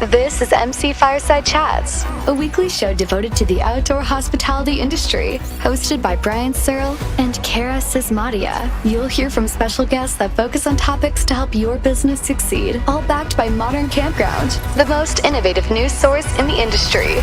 This is MC Fireside Chats, a weekly show devoted to the outdoor hospitality industry, hosted by Brian Searl and Kara Sismadia. You'll hear from special guests that focus on topics to help your business succeed, all backed by Modern Campground, the most innovative news source in the industry.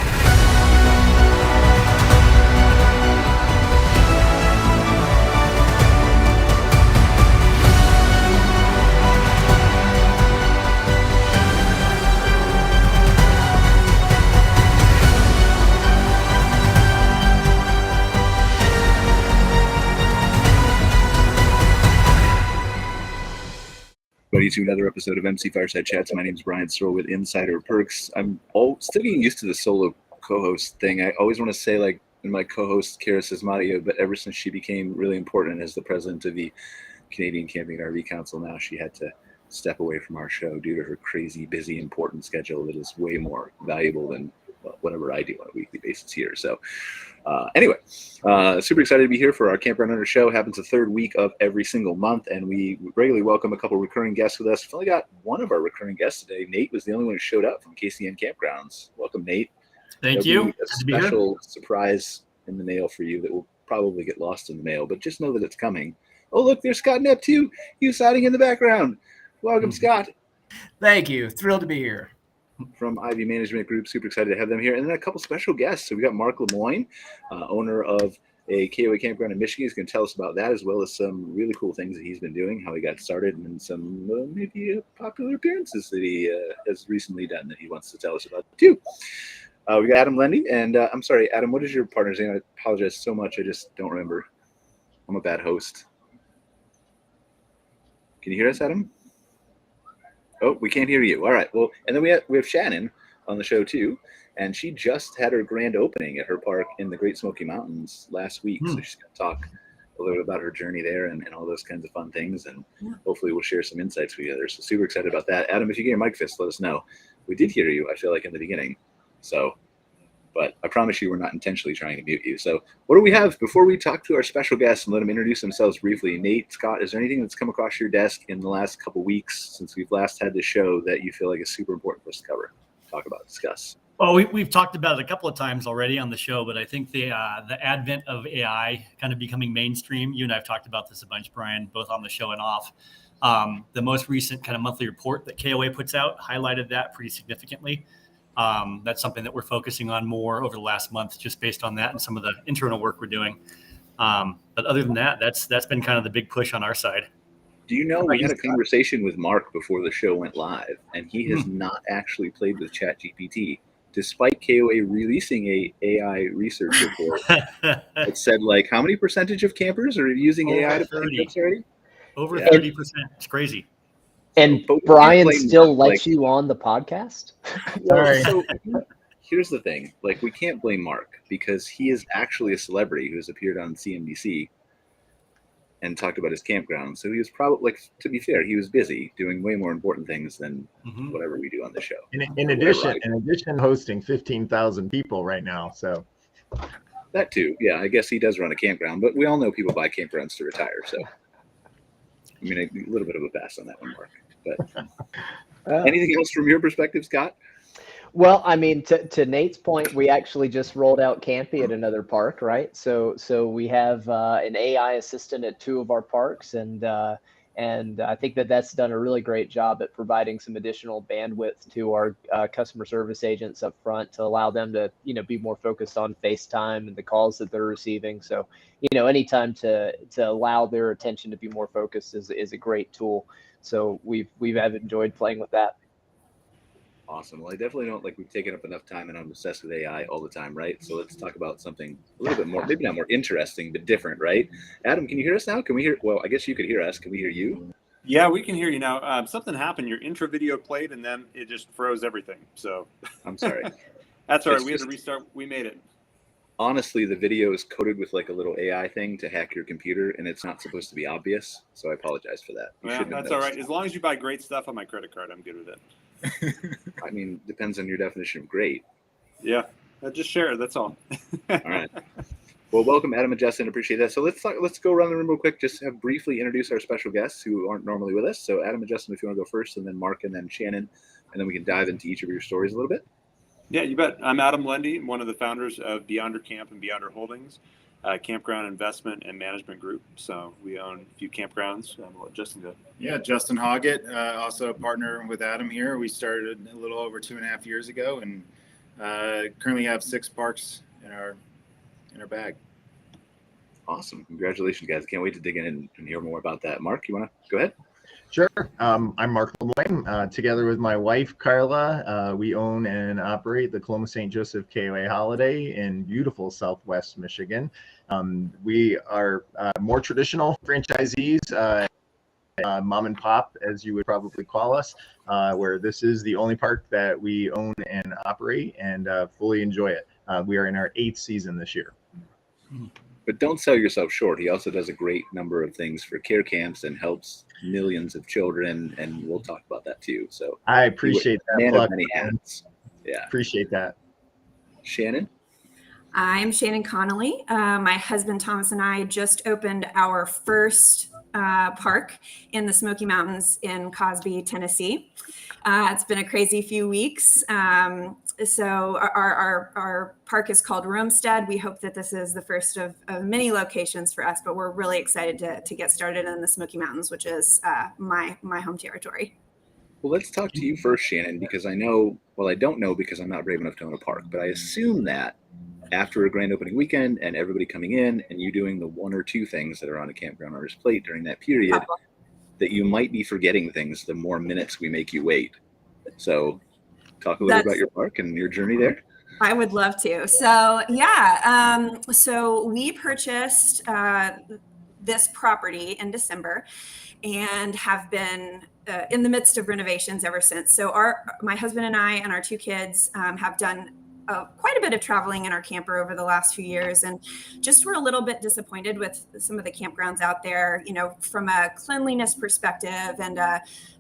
To another episode of MC Fireside Chats. My name is Brian Searl with Insider Perks. I'm still getting used to the solo co-host thing. I always want to say like my co-host Kara Sismadia, but ever since she became really important as the president of the Canadian Camping and RV Council, now she had to step away from our show due to her crazy, busy, important schedule that is way more valuable than whatever I do on a weekly basis here. So anyway, super excited to be here for our Campground Hunter show. It happens the third week of every single month, and we regularly welcome a couple recurring guests with us. We've only got one of our recurring guests today. Nate was the only one who showed up from KCN Campgrounds. Welcome, Nate. Thank you. A special surprise in the mail for you that will probably get lost in the mail, but just know that it's coming. Oh, look, there's Scott Knepp, too. He's hiding in the background. Welcome, Scott. Thank you. Thrilled to be here. From IVEE Management Group, super excited to have them here. And then a couple special guests. So we got Karla Lemoine, owner of a KOA Campground in Michigan. He's going to tell us about that, as well as some really cool things that he's been doing, how he got started, and some maybe popular appearances that he has recently done that he wants to tell us about too. We got Adam Lendi, and I'm sorry, Adam, what is your partner's name? I apologize so much. I just don't remember. I'm a bad host. Can you hear us, Adam? Oh, we can't hear you. All right. Well, and then we have Shannon on the show too, and she just had her grand opening at her park in the Great Smoky Mountains last week. So she's going to talk a little bit about her journey there and all those kinds of fun things, and hopefully we'll share some insights together. So super excited about that. Adam, if you get your mic fixed, let us know. We did hear you, I feel like, in the beginning. But I promise you we're not intentionally trying to mute you. So what do we have before we talk to our special guests and let them introduce themselves briefly? Nate, Scott, is there anything that's come across your desk in the last couple weeks since we've last had this show that you feel like is super important for us to cover, talk about, discuss? Well, we've talked about it a couple of times already on the show, but I think the advent of AI kind of becoming mainstream. You and I have talked about this a bunch, Brian, both on the show and off. The most recent kind of monthly report that KOA puts out highlighted that pretty significantly. That's something that we're focusing on more over the last month, just based on that and some of the internal work we're doing. But other than that, that's been kind of the big push on our side. Do you know, we had a conversation with Mark before the show went live, and he has not actually played with ChatGPT, despite KOA releasing a AI research report that said, like, how many percentage of campers are using AI to plan trips already? Over 30%. It's crazy. And Brian still lets you on the podcast? Well, so here's the thing. Like, we can't blame Mark because he is actually a celebrity who has appeared on CNBC and talked about his campground. So he was probably, like, to be fair, he was busy doing way more important things than whatever we do on the show. In addition, hosting 15,000 people right now. So that too. Yeah, I guess he does run a campground, but we all know people buy campgrounds to retire. So, I mean, a little bit of a pass on that one, Mark. But anything else from your perspective, Scott? Well, I mean, to Nate's point, we actually just rolled out Campy at another park, right? So we have an AI assistant at 2 of our parks, and I think that's done a really great job at providing some additional bandwidth to our customer service agents up front to allow them to, be more focused on FaceTime and the calls that they're receiving. So, anytime to allow their attention to be more focused is a great tool. So we've enjoyed playing with that. Awesome. Well, I definitely don't we've taken up enough time, and I'm obsessed with AI all the time, right? So let's talk about something a little bit more, maybe not more interesting, but different, right? Adam, can you hear us now? Can we hear? Well, I guess you could hear us. Can we hear you? Yeah, we can hear you now. Something happened. Your intro video played, and then it just froze everything. So I'm sorry. That's all right. We had to restart. We made it. Honestly, the video is coded with like a little AI thing to hack your computer, and it's not supposed to be obvious. So I apologize for that. Well, that's all right. As long as you buy great stuff on my credit card, I'm good with it. I mean, depends on your definition of great. Yeah, just share it. That's all. All right. Well, welcome, Adam and Justin. Appreciate that. So let's go around the room real quick. Just have briefly introduce our special guests who aren't normally with us. So Adam and Justin, if you want to go first, and then Mark, and then Shannon, and then we can dive into each of your stories a little bit. Yeah, you bet. I'm Adam Lendi, one of the founders of Beyonder Camp and Beyonder Holdings, campground investment and management group. So we own a few campgrounds. I'll let Justin go. Yeah, Justin Hoggatt, also a partner with Adam here. We started a little over 2.5 years ago, and currently have 6 parks in our bag. Awesome. Congratulations, guys. Can't wait to dig in and hear more about that. Mark, you want to go ahead? Sure. I'm Mark Lemoine. Together with my wife, Karla, we own and operate the Coloma St. Joseph KOA Holiday in beautiful Southwest Michigan. We are more traditional franchisees, mom and pop, as you would probably call us, where this is the only park that we own and operate and fully enjoy it. We are in our 8th season this year. But don't sell yourself short. He also does a great number of things for care camps and helps millions of children, and we'll talk about that too. So I appreciate that. Man of many hats. Yeah, appreciate that. Shannon? I'm Shannon Conolly. My husband Thomas and I just opened our first park in the Smoky Mountains in Cosby, Tennessee. It's been a crazy few weeks. So our park is called Roamstead. We hope that this is the first of many locations for us, but we're really excited to get started in the Smoky Mountains, which is my home territory. Well, let's talk to you first, Shannon, because I know, well, I don't know because I'm not brave enough to own a park, but I assume that after a grand opening weekend and everybody coming in and you doing the 1 or 2 things that are on a campground owner's plate during that period, that you might be forgetting things the more minutes we make you wait. So talk a little about your park and your journey there. I would love to. So yeah, so we purchased this property in December and have been in the midst of renovations ever since. So my husband and I and our 2 kids have done quite a bit of traveling in our camper over the last few years, and just were a little bit disappointed with some of the campgrounds out there, from a cleanliness perspective and,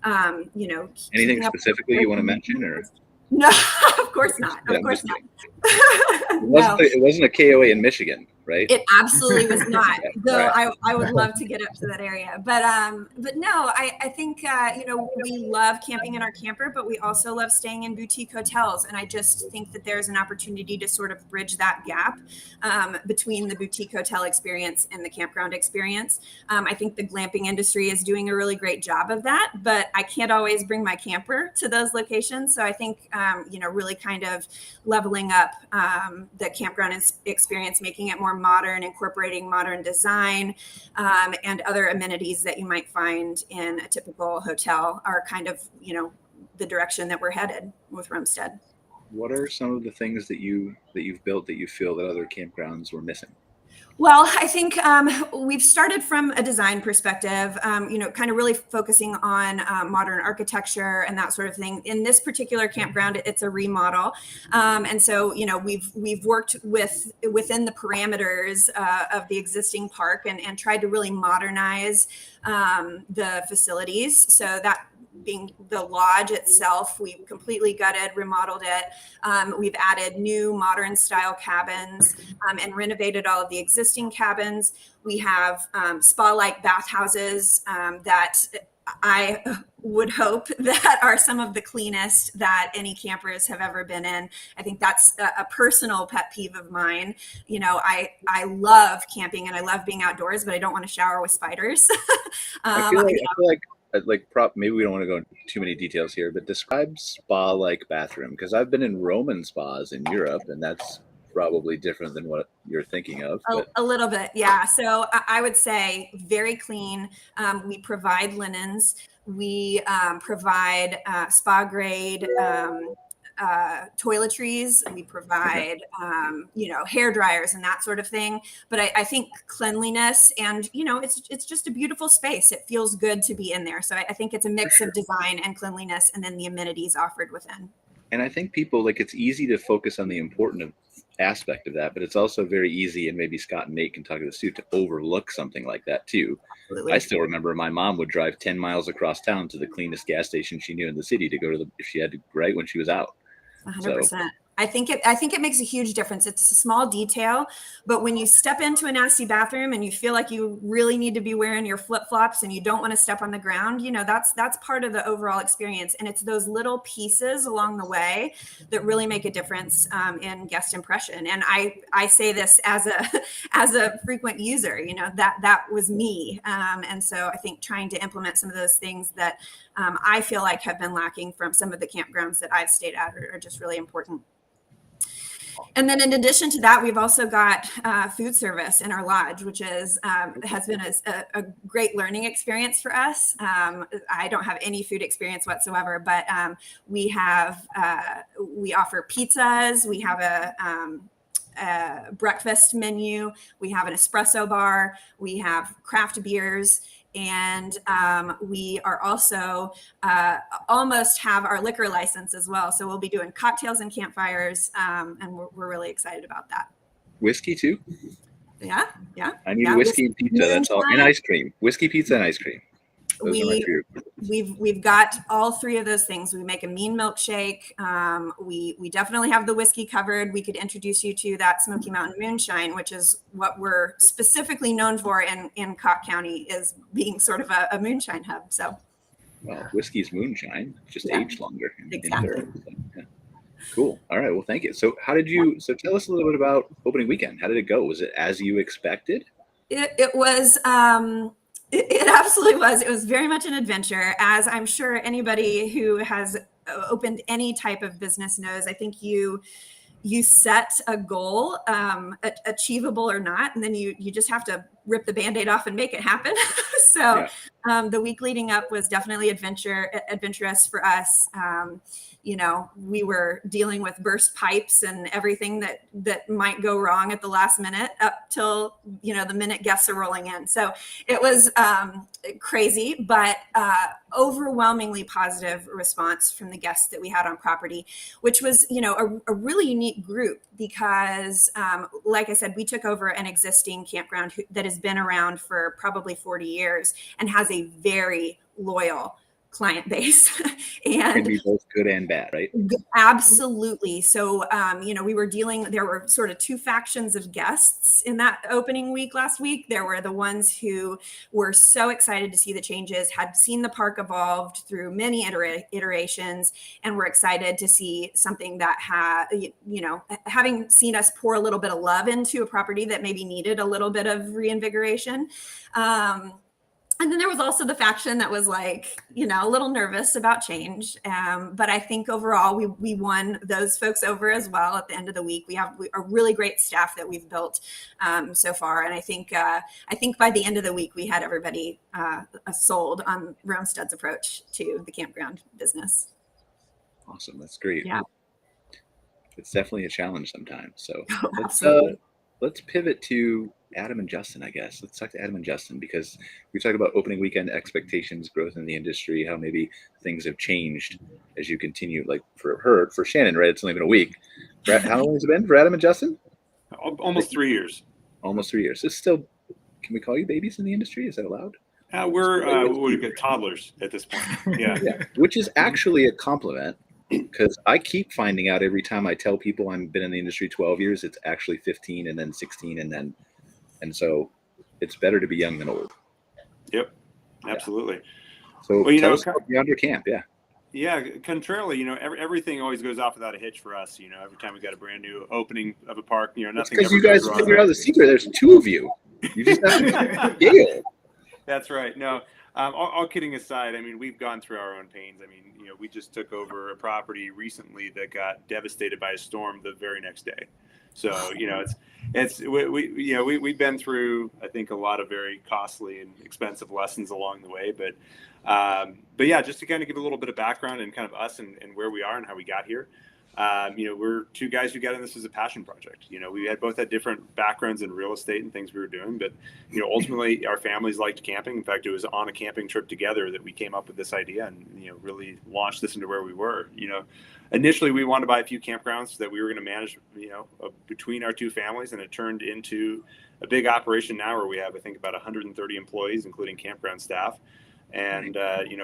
anything specifically you want to mention, or? No, of course not. Of course not. It wasn't a KOA in Michigan, right? It absolutely was not. Though Right. I would love to get up to that area, but no, I think we love camping in our camper, but we also love staying in boutique hotels, and I just think that there's an opportunity to sort of bridge that gap between the boutique hotel experience and the campground experience. I think the glamping industry is doing a really great job of that, but I can't always bring my camper to those locations. So I think really kind of leveling up the campground experience, making it more modern, incorporating modern design and other amenities that you might find in a typical hotel are kind of, the direction that we're headed with Roamstead. What are some of the things that you've built that you feel that other campgrounds were missing? Well, I think we've started from a design perspective, kind of really focusing on modern architecture and that sort of thing. In this particular campground, it's a remodel. And so, we've worked within the parameters of the existing park and tried to really modernize the facilities. So that being the lodge itself, we completely gutted, remodeled it. We've added new modern style cabins and renovated all of the existing cabins. We have spa-like bathhouses that I would hope that are some of the cleanest that any campers have ever been in. I think that's a personal pet peeve of mine. I love camping and I love being outdoors, but I don't want to shower with spiders. I feel like maybe we don't want to go into too many details here, but describe spa-like bathroom, because I've been in Roman spas in Europe, and that's probably different than what you're thinking of. A little bit, yeah. So I would say very clean. We provide linens. We provide spa grade toiletries. We provide, hair dryers and that sort of thing. But I think cleanliness and, it's just a beautiful space. It feels good to be in there. So I think it's a mix of design and cleanliness and then the amenities offered within. And I think people, it's easy to focus on the important aspect of that, but it's also very easy, and maybe Scott and Nate can talk to this too, to overlook something like that too. Absolutely. I still remember my mom would drive 10 miles across town to the cleanest gas station she knew in the city to go to if she had to, right when she was out. 100%. I think it makes a huge difference. It's a small detail, but when you step into a nasty bathroom and you feel like you really need to be wearing your flip-flops and you don't want to step on the ground, that's part of the overall experience. And it's those little pieces along the way that really make a difference in guest impression. And I say this as a frequent user, that was me. And so I think trying to implement some of those things that I feel like have been lacking from some of the campgrounds that I've stayed at are just really important. And then in addition to that, we've also got food service in our lodge, which has been a great learning experience for us. I don't have any food experience whatsoever, but we offer pizzas. We have a breakfast menu. We have an espresso bar. We have craft beers. And we are also almost have our liquor license as well. So we'll be doing cocktails and campfires, and we're really excited about that. Whiskey too? Yeah. I need whiskey and pizza. That's all. And ice cream. Whiskey, pizza, and ice cream. We've got all three of those things. We make a mean milkshake. We definitely have the whiskey covered. We could introduce you to that Smoky Mountain Moonshine, which is what we're specifically known for in Cobb County, is being sort of a moonshine hub. So, well, whiskey's moonshine, just aged longer. Exactly. Yeah. Cool. All right. Well, thank you. So so tell us a little bit about opening weekend. How did it go? Was it as you expected? It was. It absolutely was. It was very much an adventure, as I'm sure anybody who has opened any type of business knows. I think you set a goal, achievable or not, and then you just have to rip the Band-Aid off and make it happen. So the week leading up was definitely adventurous for us. We were dealing with burst pipes and everything that might go wrong at the last minute up till, the minute guests are rolling in. So it was crazy, but overwhelmingly positive response from the guests that we had on property, which was, a really unique group because, like I said, we took over an existing campground that has been around for probably 40 years and has a very loyal client base. And can be both good and bad, right? Absolutely. So, there were sort of two factions of guests in that opening week last week. There were the ones who were so excited to see the changes, had seen the park evolved through many iterations, and were excited to see something that having seen us pour a little bit of love into a property that maybe needed a little bit of reinvigoration. And then there was also the faction that was like, a little nervous about change. But I think overall we won those folks over as well at the end of the week. We have a really great staff that we've built so far. And I think by the end of the week, we had everybody sold on Roamstead's approach to the campground business. Awesome. That's great. Yeah. It's definitely a challenge sometimes. So let's pivot to Adam and Justin, I guess. Let's talk to Adam and Justin because we talk about opening weekend expectations, growth in the industry, how maybe things have changed as you continue. Like for Shannon, right? It's only been a week. How long has it been for Adam and Justin? Almost 3 years. Almost 3 years. It's still, can we call you babies in the industry? Is that allowed? We're toddlers at this point. Yeah. Which is actually a compliment. Because I keep finding out every time I tell people I've been in the industry 12 years, it's actually 15 and then 16 and so it's better to be young than old. Yep, absolutely. So tell us about Beyond Camp, Yeah, contrarily, everything always goes off without a hitch for us. Every time we got a brand new opening of a park, nothing. Because you guys figured out the secret. There's two of you. You just have to deal. That's right. No. All kidding aside, we've gone through our own pains. We just took over a property recently that got devastated by a storm the very next day. So, we've been through, I think, a lot of very costly and expensive lessons along the way. But yeah, just to kind of give a little bit of background and kind of us and where we are and how we got here. We're two guys who got in this as a passion project. We both had different backgrounds in real estate and things we were doing, but ultimately our families liked camping. In fact, it was on a camping trip together that we came up with this idea and really launched this into where we were. Initially we wanted to buy a few campgrounds that we were going to manage, between our two families, and it turned into a big operation now where we have, I think, about 130 employees, including campground staff, and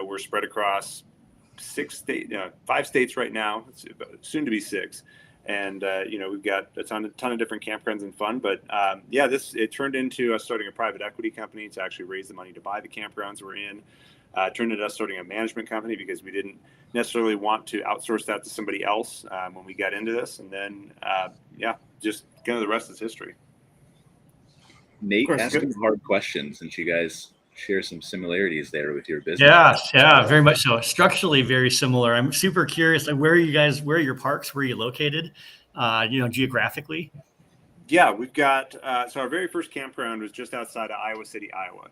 we're spread across 5 states right now, it's soon to be 6, And we've got a ton of different campgrounds and fun. But it turned into us starting a private equity company to actually raise the money to buy the campgrounds we're in. Turned into us starting a management company because we didn't necessarily want to outsource that to somebody else when we got into this. And then just kind of the rest is history. Nate, ask some hard questions since you guys share some similarities there with your business. Yeah, very much so. Structurally, very similar. I'm super curious. Like, where are your parks? Where are you located? Geographically. Yeah, we've got so our very first campground was just outside of Iowa City, Iowa,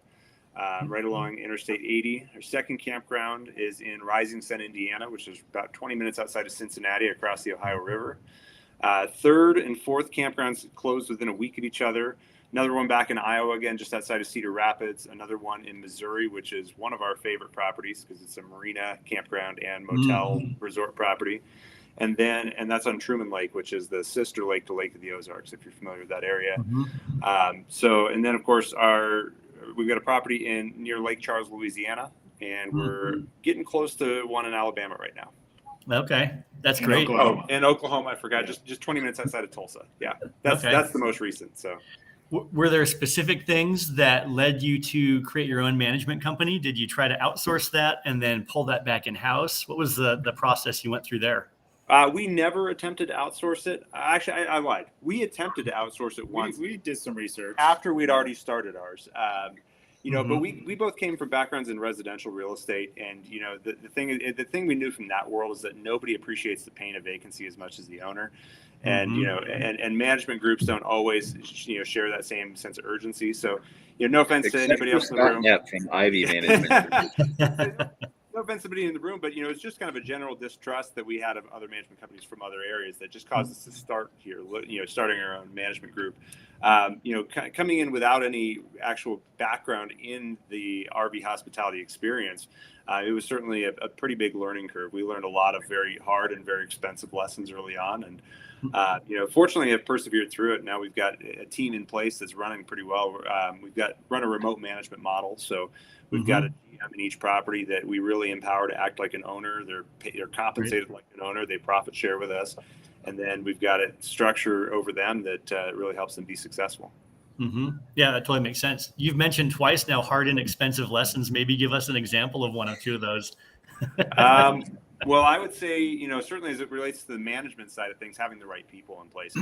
right along Interstate 80. Our second campground is in Rising Sun, Indiana, which is about 20 minutes outside of Cincinnati, across the Ohio River. Third and fourth campgrounds closed within a week of each other. Another one back in Iowa, again, just outside of Cedar Rapids. Another one in Missouri, which is one of our favorite properties because it's a marina, campground, and motel resort property. And that's on Truman Lake, which is the sister lake to Lake of the Ozarks, if you're familiar with that area. And then, of course, we've got a property near Lake Charles, Louisiana, and we're getting close to one in Alabama right now. Okay, that's great. And Oklahoma, I forgot, just 20 minutes outside of Tulsa. Yeah, that's the most recent. So, were there specific things that led you to create your own management company? Did you try to outsource that and then pull that back in house? What was the process you went through there? We never attempted to outsource it. Actually, I lied. We attempted to outsource it once. We did some research after we'd already started ours. But we both came from backgrounds in residential real estate, and the thing we knew from that world is that nobody appreciates the pain of vacancy as much as the owner, and and management groups don't always share that same sense of urgency. So no offense to anybody else in the room. Knepp from IVEE Management. No offense to anybody in the room, but it's just kind of a general distrust that we had of other management companies from other areas that just caused us to start here. Starting our own management group. Coming in without any actual background in the RV hospitality experience, it was certainly a pretty big learning curve. We learned a lot of very hard and very expensive lessons early on, and fortunately have persevered through it. Now we've got a team in place that's running pretty well. We've run a remote management model, so we've got a GM in each property that we really empower to act like an owner. They're compensated like an owner. They profit share with us. And then we've got a structure over them that really helps them be successful. Yeah, that totally makes sense. You've mentioned twice now hard and expensive lessons. Maybe give us an example of one or two of those. Well, I would say, certainly as it relates to the management side of things, having the right people in place.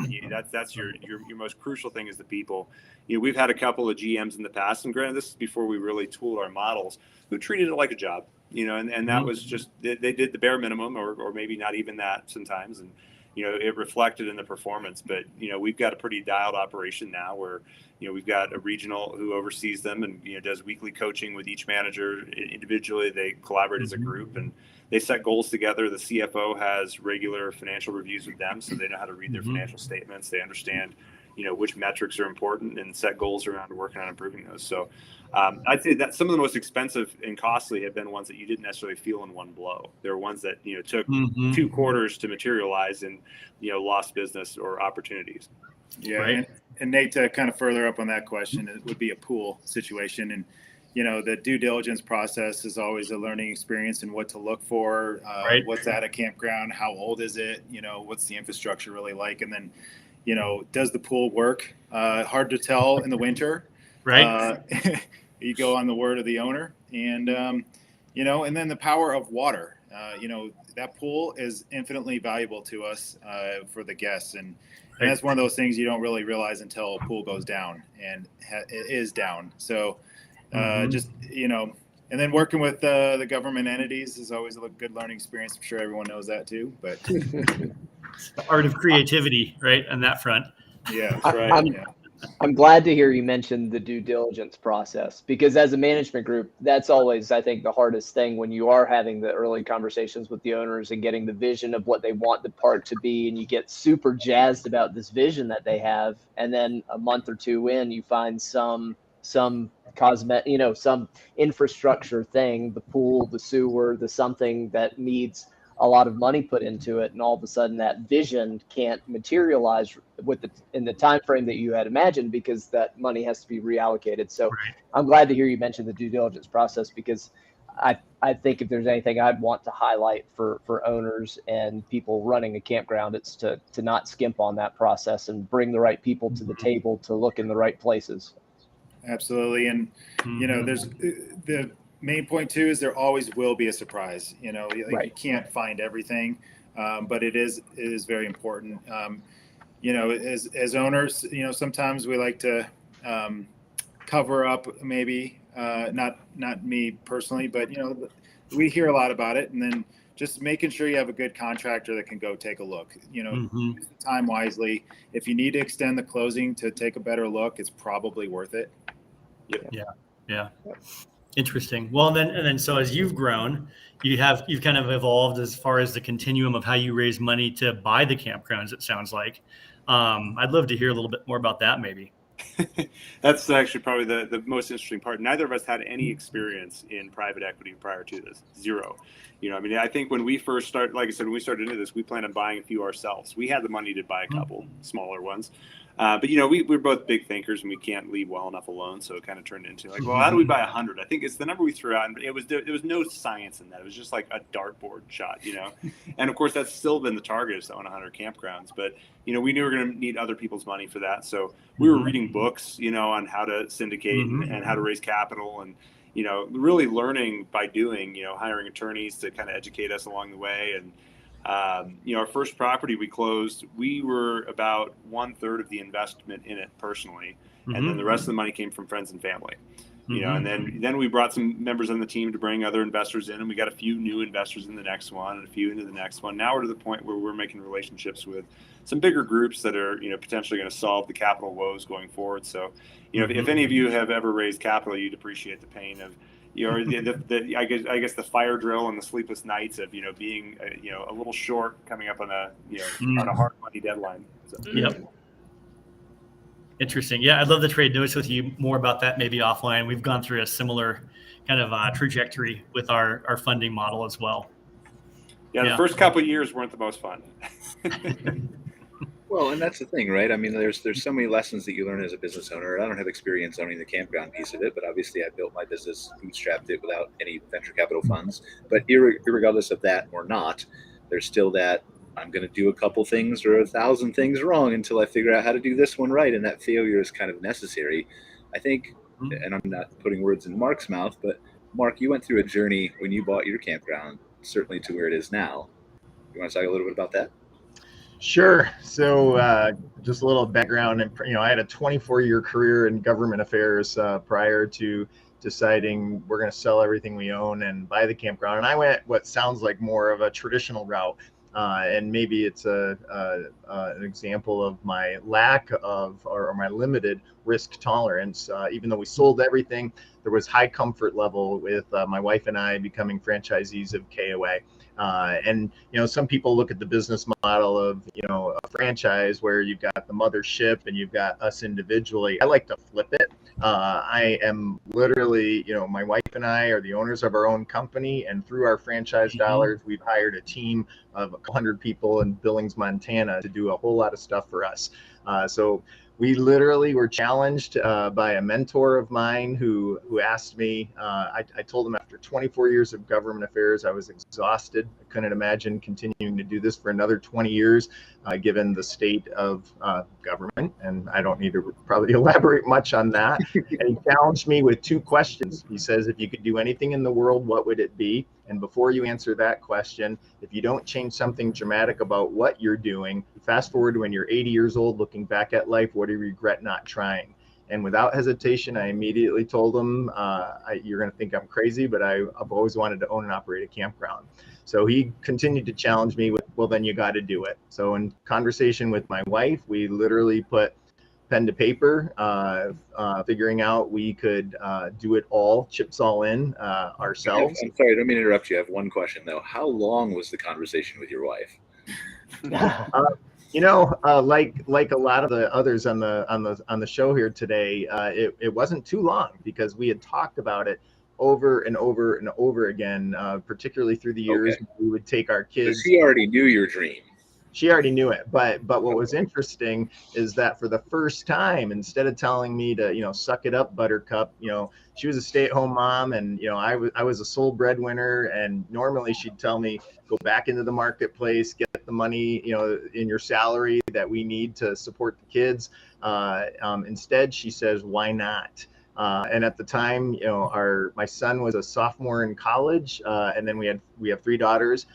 That's your most crucial thing is the people. We've had a couple of GMs in the past, and granted, this is before we really tooled our models, who treated it like a job, and that was just, they did the bare minimum or maybe not even that sometimes. And, it reflected in the performance, but, we've got a pretty dialed operation now where, we've got a regional who oversees them and, does weekly coaching with each manager individually. They collaborate as a group and they set goals together. The CFO has regular financial reviews with them, so they know how to read their financial statements. They understand, which metrics are important and set goals around working on improving those. So I'd say that some of the most expensive and costly have been ones that you didn't necessarily feel in one blow. There were ones that, took 2 quarters to materialize and, lost business or opportunities. Yeah. Right. And Nate, to kind of further up on that question, it would be a pool situation. And, the due diligence process is always a learning experience and what to look for, what's at a campground, how old is it, what's the infrastructure really like? And then, does the pool work? Hard to tell in the winter. Right. You go on the word of the owner and, and then the power of water. That pool is infinitely valuable to us for the guests. And that's one of those things you don't really realize until a pool goes down, and it is down. So just, and then working with the government entities is always a good learning experience. I'm sure everyone knows that too, but it's the art of creativity, right? On that front. Yeah, that's right. I'm glad to hear you mention the due diligence process, because as a management group, that's always, I think, the hardest thing when you are having the early conversations with the owners and getting the vision of what they want the park to be. And you get super jazzed about this vision that they have. And then a month or two in, you find some cosmetic, some infrastructure thing, the pool, the sewer, the something that needs a lot of money put into it, and all of a sudden that vision can't materialize in the time frame that you had imagined, because that money has to be reallocated. So I'm glad to hear you mention the due diligence process, because I think if there's anything I'd want to highlight for owners and people running a campground, it's to not skimp on that process and bring the right people to the table to look in the right places. Absolutely. And, there's the main point too, is there always will be a surprise. You can't find everything, but it is very important. As owners, sometimes we like to cover up, maybe not me personally, but we hear a lot about it, and then just making sure you have a good contractor that can go take a look. Use the time wisely. If you need to extend the closing to take a better look, it's probably worth it. Yeah. Interesting. Well, and then so as you've grown, you've kind of evolved as far as the continuum of how you raise money to buy the campgrounds, it sounds like. I'd love to hear a little bit more about that, maybe. That's actually probably the most interesting part. Neither of us had any experience in private equity prior to this. Zero. I think when we first started, like I said, when we started into this, we planned on buying a few ourselves. We had the money to buy a couple smaller ones. But we're both big thinkers, and we can't leave well enough alone. So it kind of turned into like, well, how do we buy 100? I think it's the number we threw out, and there was no science in that. It was just like a dartboard shot, And of course, that's still been the target, is to own 100 campgrounds. But we knew we were going to need other people's money for that. So we were reading books, on how to syndicate and how to raise capital, and really learning by doing. Hiring attorneys to kind of educate us along the way. And our first property we closed, we were about 1/3 of the investment in it personally, and then the rest of the money came from friends and family. And then we brought some members on the team to bring other investors in, and we got a few new investors in the next one and a few into the next one. Now we're to the point where we're making relationships with some bigger groups that are potentially going to solve the capital woes going forward. So if any of you have ever raised capital, you'd appreciate the pain of I guess the fire drill and the sleepless nights of being a little short coming up on a on a hard money deadline. So. Yep. Interesting. Yeah, I'd love to trade notes with you more about that maybe offline. We've gone through a similar kind of trajectory with our funding model as well. Yeah, the first couple of years weren't the most fun. Well, and that's the thing, right? I mean, there's so many lessons that you learn as a business owner. I don't have experience owning the campground piece of it, but obviously I built my business, bootstrapped it without any venture capital funds. But irregardless of that or not, there's still that I'm going to do a couple things or 1,000 things wrong until I figure out how to do this one right. And that failure is kind of necessary, I think. And I'm not putting words in Mark's mouth, but Mark, you went through a journey when you bought your campground, certainly to where it is now. You want to talk a little bit about that? Sure. So just a little background, and I had a 24-year career in government affairs prior to deciding we're going to sell everything we own and buy the campground. And I went what sounds like more of a traditional route. And maybe it's an example of my lack of or my limited risk tolerance. Even though we sold everything, there was high comfort level with my wife and I becoming franchisees of KOA. And some people look at the business model of a franchise where you've got the mothership and you've got us individually. I like to flip it. I am literally, my wife and I are the owners of our own company, and through our franchise dollars, we've hired a team of 100 people in Billings, Montana, to do a whole lot of stuff for us. So we literally were challenged by a mentor of mine who asked me, I told him after 24 years of government affairs, I was exhausted. I couldn't imagine continuing to do this for another 20 years, given the state of government. And I don't need to probably elaborate much on that. And he challenged me with 2 questions. He says, if you could do anything in the world, what would it be? And before you answer that question, if you don't change something dramatic about what you're doing, fast forward to when you're 80 years old, looking back at life, what do you regret not trying? And without hesitation, I immediately told him, you're going to think I'm crazy, but I've always wanted to own and operate a campground. So he continued to challenge me with, well, then you got to do it. So in conversation with my wife, we literally put pen to paper, figuring out we could do it all, chips all in ourselves. I'm sorry, I don't mean to interrupt you. I have one question though. How long was the conversation with your wife? Like a lot of the others on the show here today, it wasn't too long because we had talked about it over and over and over again, particularly through the years. Okay. We would take our kids. So she already knew your dream. she already knew it. But what was interesting is that for the first time, instead of telling me to, suck it up, Buttercup, she was a stay-at-home mom, and I was a sole breadwinner, and normally she'd tell me, go back into the marketplace, get the money, in your salary that we need to support the kids. Instead, she says, why not? And at the time, my son was a sophomore in college, and then we have 3 daughters,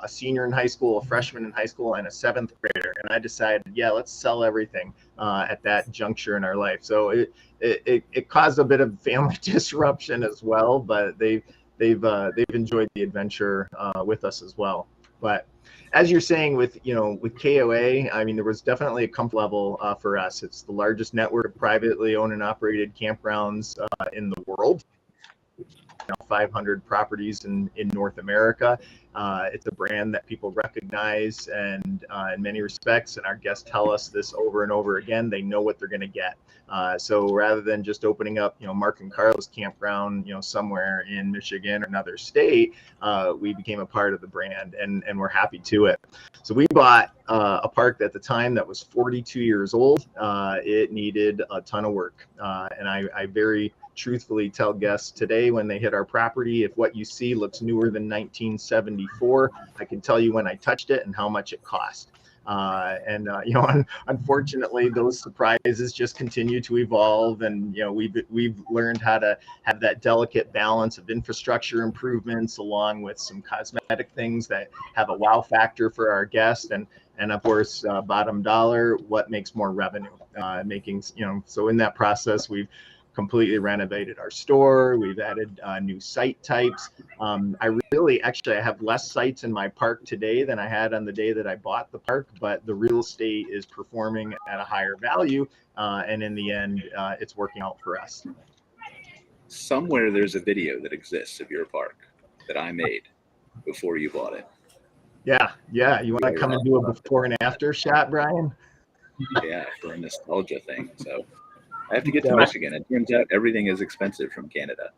a senior in high school, a freshman in high school, and a 7th grader. And I decided, let's sell everything at that juncture in our life. So it caused a bit of family disruption as well, but they've enjoyed the adventure with us as well. But as you're saying with KOA, I mean, there was definitely a comfort level for us. It's the largest network of privately owned and operated campgrounds in the world. 500 properties in North America. It's a brand that people recognize, and in many respects, and our guests tell us this over and over again, they know what they're going to get. So rather than just opening up, Mark and Karla's campground, somewhere in Michigan or another state, we became a part of the brand, and we're happy to it. So we bought a park at the time that was 42 years old. It needed a ton of work, and I very truthfully tell guests today when they hit our property, if what you see looks newer than 1974, I can tell you when I touched it and how much it cost. Unfortunately, those surprises just continue to evolve, and we've learned how to have that delicate balance of infrastructure improvements along with some cosmetic things that have a wow factor for our guests, and of course, bottom dollar, what makes more revenue, so in that process, we've completely renovated our store. We've added new site types. I have less sites in my park today than I had on the day that I bought the park, but the real estate is performing at a higher value. And in the end, it's working out for us. Somewhere there's a video that exists of your park that I made before you bought it. Yeah. You want to come and do a before and after shot, Brian? Yeah, for a nostalgia thing. So I have to get to Michigan. It turns out everything is expensive from Canada.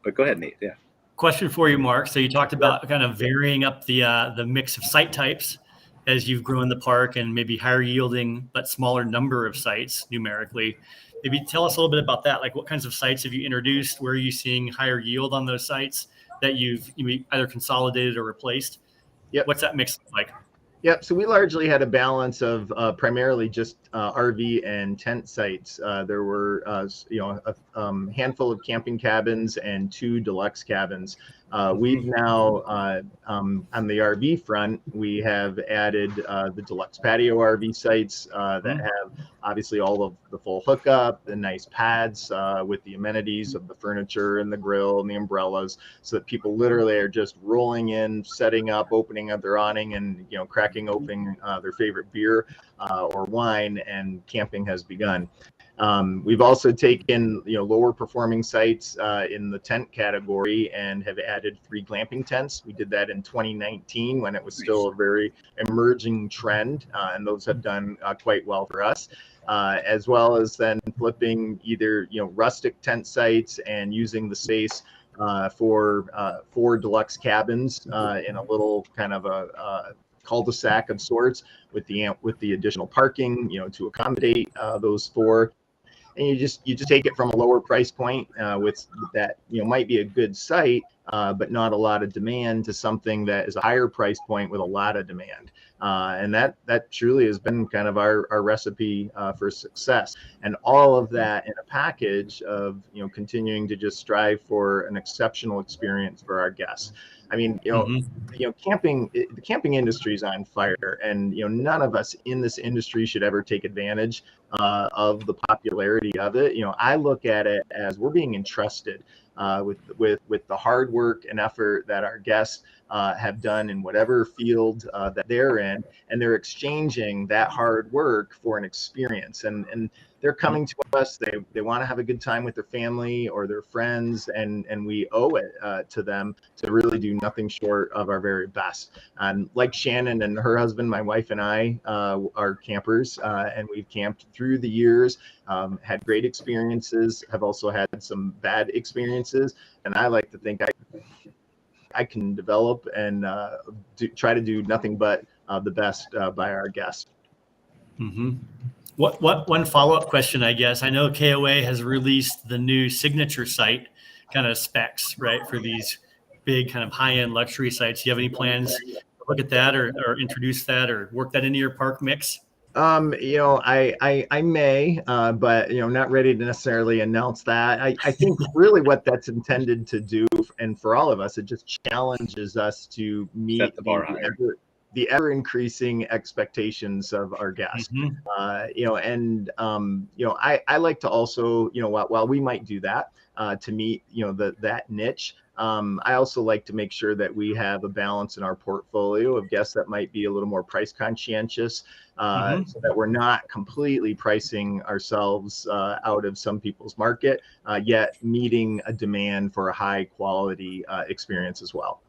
But go ahead, Nate. Yeah. Question for you, Mark. So you talked about kind of varying up the mix of site types as you've grown the park, and maybe higher yielding but smaller number of sites numerically. Maybe tell us a little bit about that. Like, what kinds of sites have you introduced? Where are you seeing higher yield on those sites that you've either consolidated or replaced? Yep. What's that mix like? Yep. So we largely had a balance of primarily just RV and tent sites. There were, a handful of camping cabins and 2 deluxe cabins. We've now, on the RV front, we have added the deluxe patio RV sites that have obviously all of the full hookup, the nice pads with the amenities of the furniture and the grill and the umbrellas, so that people literally are just rolling in, setting up, opening up their awning, and cracking open their favorite beer or wine, and camping has begun. We've also taken lower performing sites in the tent category and have added 3 glamping tents. We did that in 2019 when it was still a very emerging trend, and those have done quite well for us. As well as then flipping either rustic tent sites and using the space for 4 deluxe cabins in a little kind of a cul-de-sac of sorts with the additional parking to accommodate those 4. And you just take it from a lower price point with that might be a good site, but not a lot of demand, to something that is a higher price point with a lot of demand. And that truly has been kind of our recipe for success. And all of that in a package of continuing to just strive for an exceptional experience for our guests. I mean, camping, the camping industry is on fire, and none of us in this industry should ever take advantage of the popularity of it. I look at it as we're being entrusted with the hard work and effort that our guests have done in whatever field that they're in, and they're exchanging that hard work for an experience. And they're coming to us. They want to have a good time with their family or their friends, and we owe it to them to really do nothing short of our very best. And like Shannon and her husband, my wife and I are campers, and we've camped through the years, had great experiences, have also had some bad experiences, and I like to think I can develop and try to do nothing but the best by our guests. Mm-hmm. What one follow-up question, I guess. I know KOA has released the new signature site kind of specs, right, for these big kind of high-end luxury sites. Do you have any plans to look at that or introduce that or work that into your park mix? I may, but not ready to necessarily announce that. I think really what that's intended to do, and for all of us, it just challenges us to meet Set the bar higher. The ever increasing expectations of our guests. I like to also, while we might do that to meet, that niche. I also like to make sure that we have a balance in our portfolio of guests that might be a little more price conscientious, so that we're not completely pricing ourselves out of some people's market, yet meeting a demand for a high quality experience as well.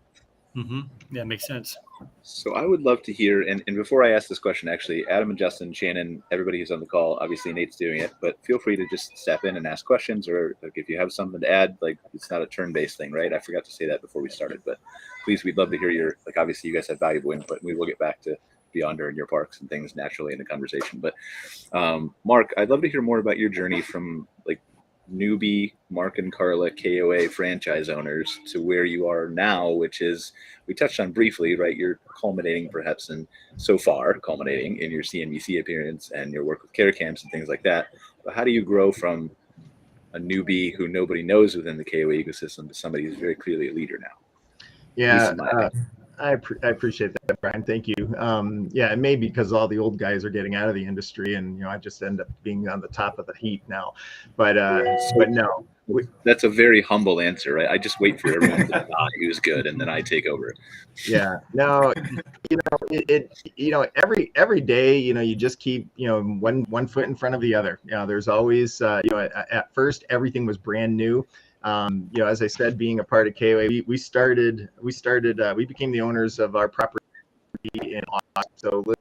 Yeah, makes sense. So I would love to hear, and before I ask this question, actually, Adam and Justin, Shannon, everybody who's on the call, obviously Nate's doing it, but feel free to just step in and ask questions, or if you have something to add, like it's not a turn-based thing, right? I forgot to say that before we started, but please, we'd love to hear your, like, obviously you guys have valuable input, and we will get back to Beyonder and your parks and things naturally in the conversation. But Mark, I'd love to hear more about your journey from like newbie Mark and Karla KOA franchise owners to where you are now, which is, we touched on briefly, right? You're culminating perhaps in your CNBC appearance and your work with care camps and things like that. But how do you grow from a newbie who nobody knows within the KOA ecosystem to somebody who's very clearly a leader now? Yeah, I appreciate that, Brian. Thank you. Yeah, it may be because all the old guys are getting out of the industry, and I just end up being on the top of the heap now. But no. That's a very humble answer, right? I just wait for everyone to nod who's good, and then I take over. Yeah. No. Every day, you just keep one foot in front of the other. There's always at first everything was brand new. As I said, being a part of KOA, we became the owners of our property in August, so literally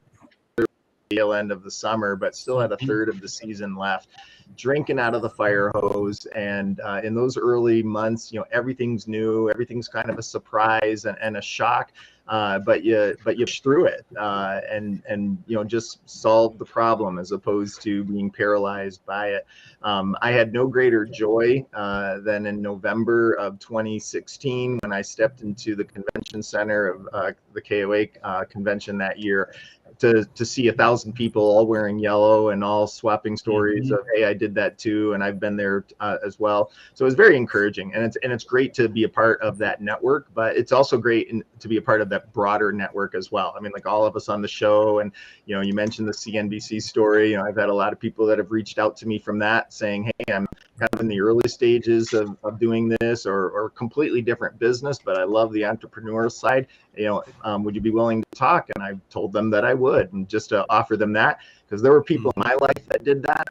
the tail end of the summer, but still had a third of the season left, drinking out of the fire hose. And in those early months, everything's new, everything's kind of a surprise and a shock. But you push through it and just solve the problem as opposed to being paralyzed by it. I had no greater joy than in November of 2016 when I stepped into the convention center of the KOA convention that year to see 1,000 people all wearing yellow and all swapping stories of, hey, I did that too, and I've been there as well. So it was very encouraging, and it's great to be a part of that network, but it's also great to be a part of that broader network as well. I mean, like all of us on the show, and you mentioned the CNBC story. I've had a lot of people that have reached out to me from that saying, hey, I'm kind of in the early stages of doing this or completely different business, but I love the entrepreneurial side. Would you be willing to talk? And I told them that I would, and just to offer them that, because there were people in my life that did that.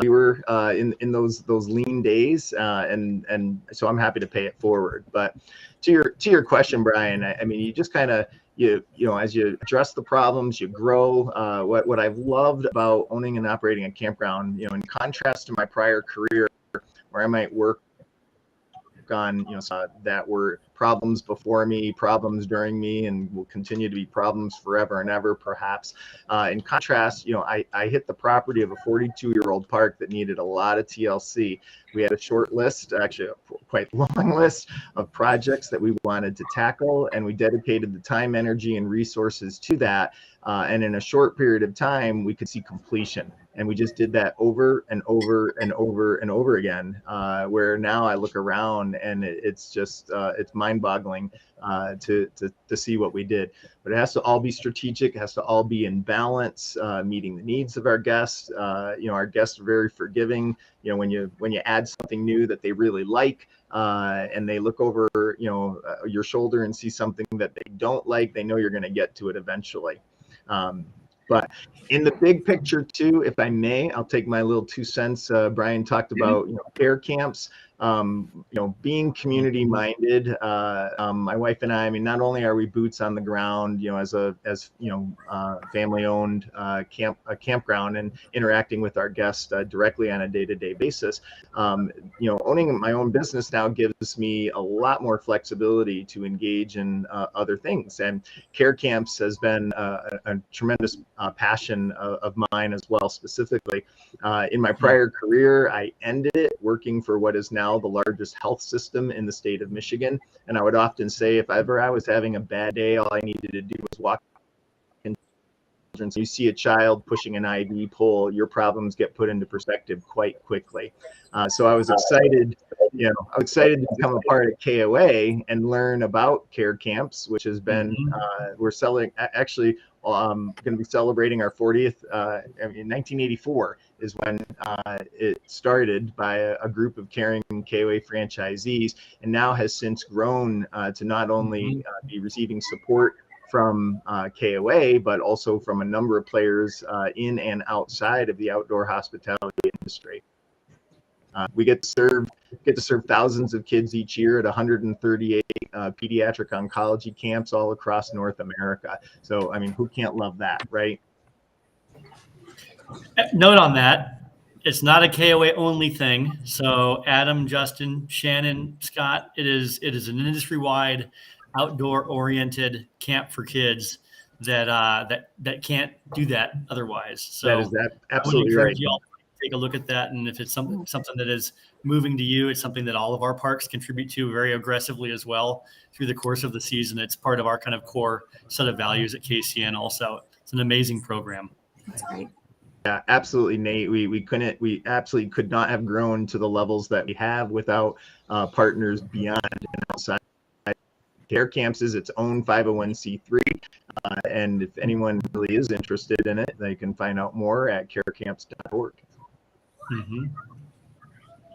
We were in those lean days, and so I'm happy to pay it forward. But to your question, Brian, I mean, you just kind of as you address the problems, you grow. What I've loved about owning and operating a campground, in contrast to my prior career, where I might work on that were problems before me, problems during me, and will continue to be problems forever and ever, perhaps. In contrast, I hit the property of a 42-year-old park that needed a lot of TLC. We had a short list, actually a quite long list of projects that we wanted to tackle, and we dedicated the time, energy, and resources to that. And in a short period of time, we could see completion. And we just did that over and over and over and over again, where now I look around and it's just, it's mind-boggling to see what we did. But it has to all be strategic. It has to all be in balance, meeting the needs of our guests. Our guests are very forgiving. When you add something new that they really like, and they look over, your shoulder and see something that they don't like, they know you're going to get to it eventually. But in the big picture too, if I may, I'll take my little 2 cents. Brian talked about care camps. being community minded. My wife and I mean, not only are we boots on the ground, as family owned campground and interacting with our guests directly on a day-to-day basis, owning my own business now gives me a lot more flexibility to engage in other things. And care camps has been a tremendous passion of mine as well. Specifically, in my prior career, I ended it working for what is now the largest health system in the state of Michigan. And I would often say, if ever I was having a bad day, all I needed to do was walk in. You see a child pushing an IV pole, your problems get put into perspective quite quickly. So I was excited, to become a part of KOA and learn about care camps, which has been, we're selling, actually going to be celebrating our 40th, in 1984 is when it started by a group of caring KOA franchisees, and now has since grown to not only be receiving support from KOA, but also from a number of players in and outside of the outdoor hospitality industry. We get to serve thousands of kids each year at 138 pediatric oncology camps all across North America. So, I mean, who can't love that, right? Note on that, it's not a KOA only thing. So Adam, Justin, Shannon, Scott, it is an industry-wide outdoor-oriented camp for kids that can't do that otherwise. So that is absolutely right. Take a look at that, and if it's something that is moving to you, it's something that all of our parks contribute to very aggressively as well through the course of the season. It's part of our kind of core set of values at KCN. Also, it's an amazing program. That's great. Yeah, absolutely, Nate. We absolutely could not have grown to the levels that we have without partners beyond and outside. Care Camps is its own 501c3, and if anyone really is interested in it, they can find out more at carecamps.org.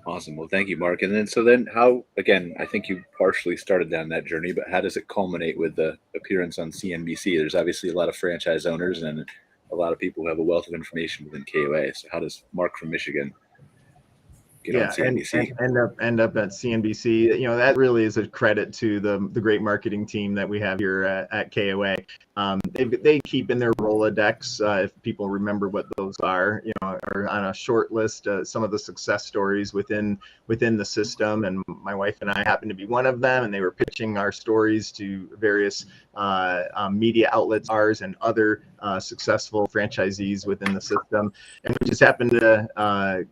Awesome. Well, thank you, Mark. And then how, again, I think you partially started down that journey, but how does it culminate with the appearance on CNBC? There's obviously a lot of franchise owners and a lot of people who have a wealth of information within KOA. So how does Mark from Michigan get on CNBC? And end up at CNBC? That really is a credit to the great marketing team that we have here at KOA. They keep in their Rolodex, if people remember what those are, are on a short list, some of the success stories within the system. And my wife and I happened to be one of them, and they were pitching our stories to various media outlets, ours and other successful franchisees within the system. And we just happened to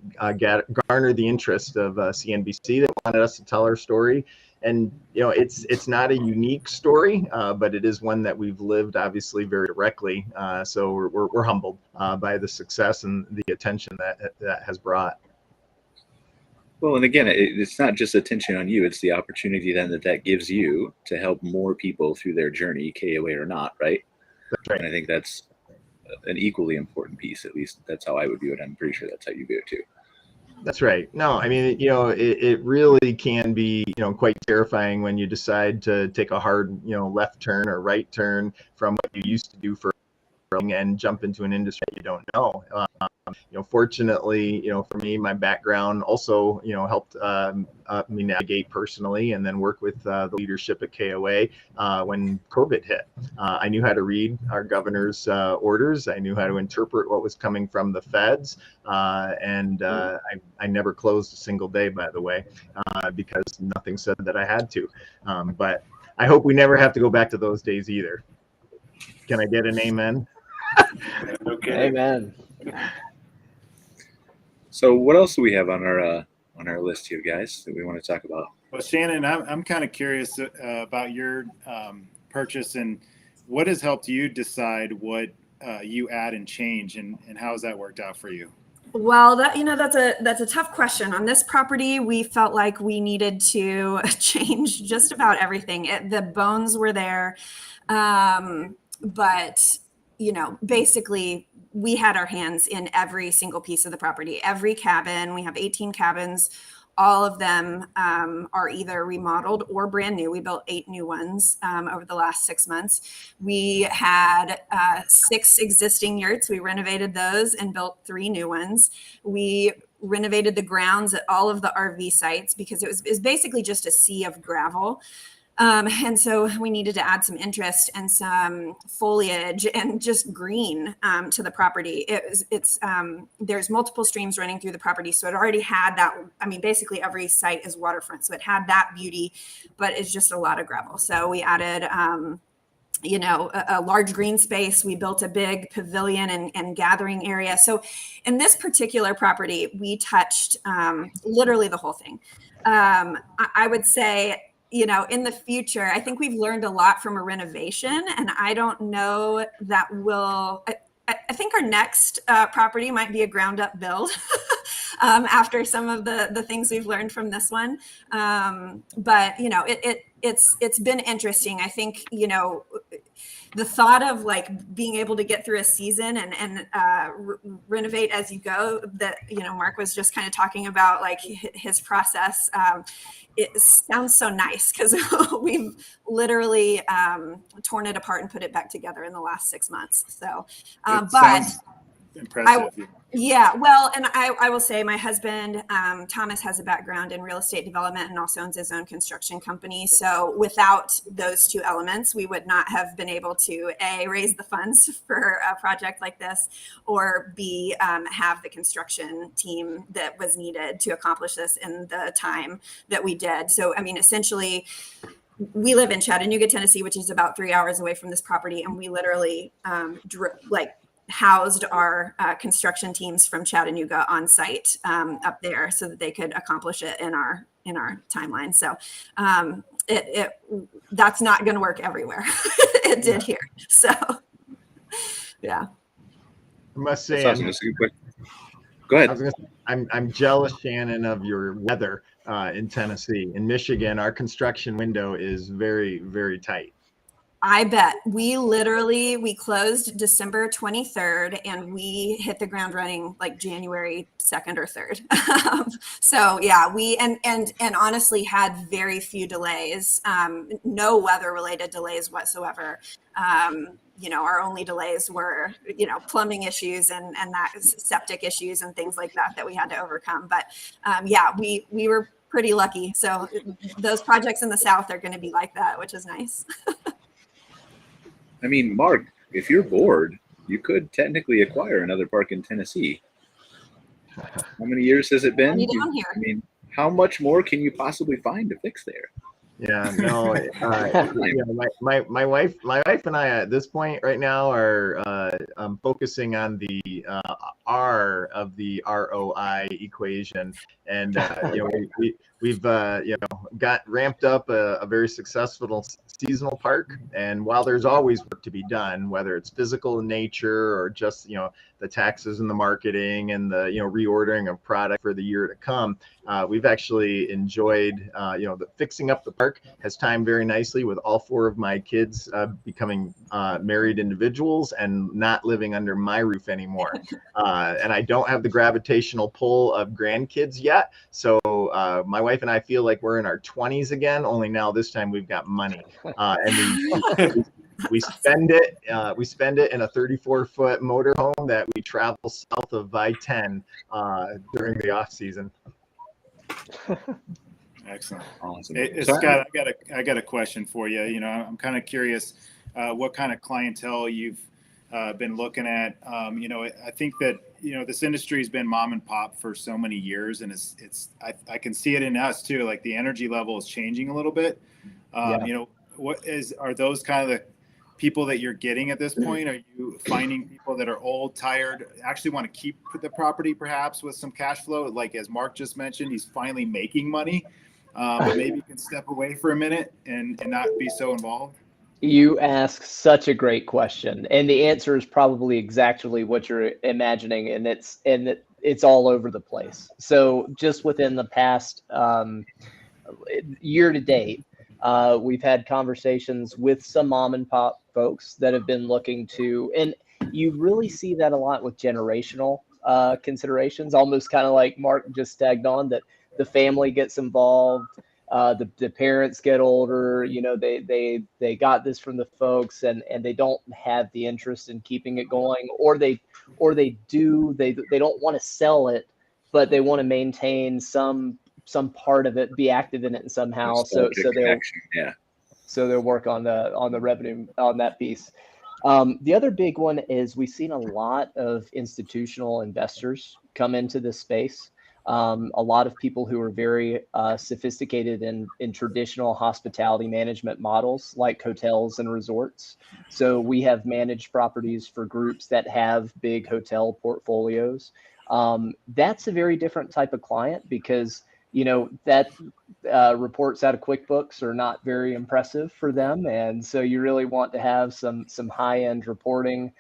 garner the interest of CNBC that wanted us to tell our story. And it's not a unique story, but it is one that we've lived obviously very directly. So we're humbled by the success and the attention that has brought. Well, and again, it's not just attention on you; it's the opportunity then that gives you to help more people through their journey, KOA or not, right? That's right. And I think that's an equally important piece. At least that's how I would view it. I'm pretty sure that's how you view it too. That's right. No, I mean, it really can be, quite terrifying when you decide to take a hard, left turn or right turn from what you used to do for and jump into an industry you don't know. Fortunately, for me, my background also, helped me navigate personally and then work with the leadership at KOA when COVID hit. I knew how to read our governor's orders. I knew how to interpret what was coming from the feds. And I never closed a single day, by the way, because nothing said that I had to. But I hope we never have to go back to those days either. Can I get an amen? Okay. Amen. So what else do we have on our list here, guys, that we want to talk about? Well, Shannon, I'm kind of curious about your purchase and what has helped you decide what you add and change, and how has that worked out for you? Well, that's a tough question. On this property, we felt like we needed to change just about everything. The bones were there, but basically we had our hands in every single piece of the property, every cabin. We have 18 cabins. All of them are either remodeled or brand new. We built 8 new ones over the last 6 months. We had 6 existing yurts. We renovated those and built 3 new ones. We renovated the grounds at all of the RV sites because it was basically just a sea of gravel. And so we needed to add some interest and some foliage and just green to the property. There's multiple streams running through the property. So it already had that. I mean, basically every site is waterfront. So it had that beauty, but it's just a lot of gravel. So we added, a large green space. We built a big pavilion and gathering area. So in this particular property, we touched literally the whole thing. I would say, in the future, I think we've learned a lot from a renovation, and I don't know that I think our next property might be a ground up build after some of the things we've learned from this one. But it's been interesting. I think, the thought of like being able to get through a season and renovate as you go, that, Mark was just kind of talking about, like his process. It sounds so nice because we've literally torn it apart and put it back together in the last 6 months. So, but impressive. Yeah, well, and I will say my husband, Thomas, has a background in real estate development and also owns his own construction company. So without those two elements, we would not have been able to A, raise the funds for a project like this, or B, have the construction team that was needed to accomplish this in the time that we did. So, I mean, essentially, we live in Chattanooga, Tennessee, which is about 3 hours away from this property. And we literally housed our construction teams from Chattanooga on site up there so that they could accomplish it in our timeline. So that's not going to work everywhere. It did here. So yeah. I must say, That's awesome. That's a good question. Go ahead. I'm jealous, Shannon, of your weather in Tennessee. In Michigan, our construction window is very, very tight. I bet. We closed December 23rd and we hit the ground running like January 2nd or 3rd. So yeah, we and honestly had very few delays, no weather related delays whatsoever. Our only delays were, plumbing issues and that septic issues and things like that we had to overcome. But yeah, we were pretty lucky. So those projects in the South are going to be like that, which is nice. I mean, Mark, if you're bored, you could technically acquire another park in Tennessee. How many years has it been? Down here. I mean, how much more can you possibly find to fix there? Yeah, no. My wife and I at this point right now are focusing on the R of the ROI equation, and we've got ramped up a very successful seasonal park. And while there's always work to be done, whether it's physical in nature or just the taxes and the marketing and the reordering of product for the year to come, we've actually enjoyed the fixing up the park has timed very nicely with all 4 of my kids becoming married individuals and not living under my roof anymore. And I don't have the gravitational pull of grandkids yet. So my wife and I feel like we're in our 20s again, only now this time we've got money. And we spend it in a 34-foot motorhome that we travel south of I-10 during the off season. Excellent. Awesome. Scott, I got a question for you. I'm kind of curious what kind of clientele you've been looking at. I think that this industry has been mom and pop for so many years, and I can see it in us too. Like the energy level is changing a little bit. Are those kind of the people that you're getting at this point? Are you finding people that are old, tired, actually want to keep the property perhaps with some cash flow? Like as Mark just mentioned, he's finally making money, but maybe you can step away for a minute and not be so involved. You ask such a great question, and the answer is probably exactly what you're imagining, and it's all over the place. So just within the past year to date, we've had conversations with some mom and pop folks that have been looking to, and you really see that a lot with generational considerations, almost kind of like Mark just tagged on, that the family gets involved. The parents get older, they got this from the folks and they don't have the interest in keeping it going, or they don't want to sell it but they want to maintain some part of it, be active in it somehow. So they'll work on the revenue on that piece. The other big one is we've seen a lot of institutional investors come into this space. A lot of people who are very sophisticated in traditional hospitality management models like hotels and resorts. So we have managed properties for groups that have big hotel portfolios. That's a very different type of client because, that reports out of QuickBooks are not very impressive for them. And so you really want to have some high-end reporting.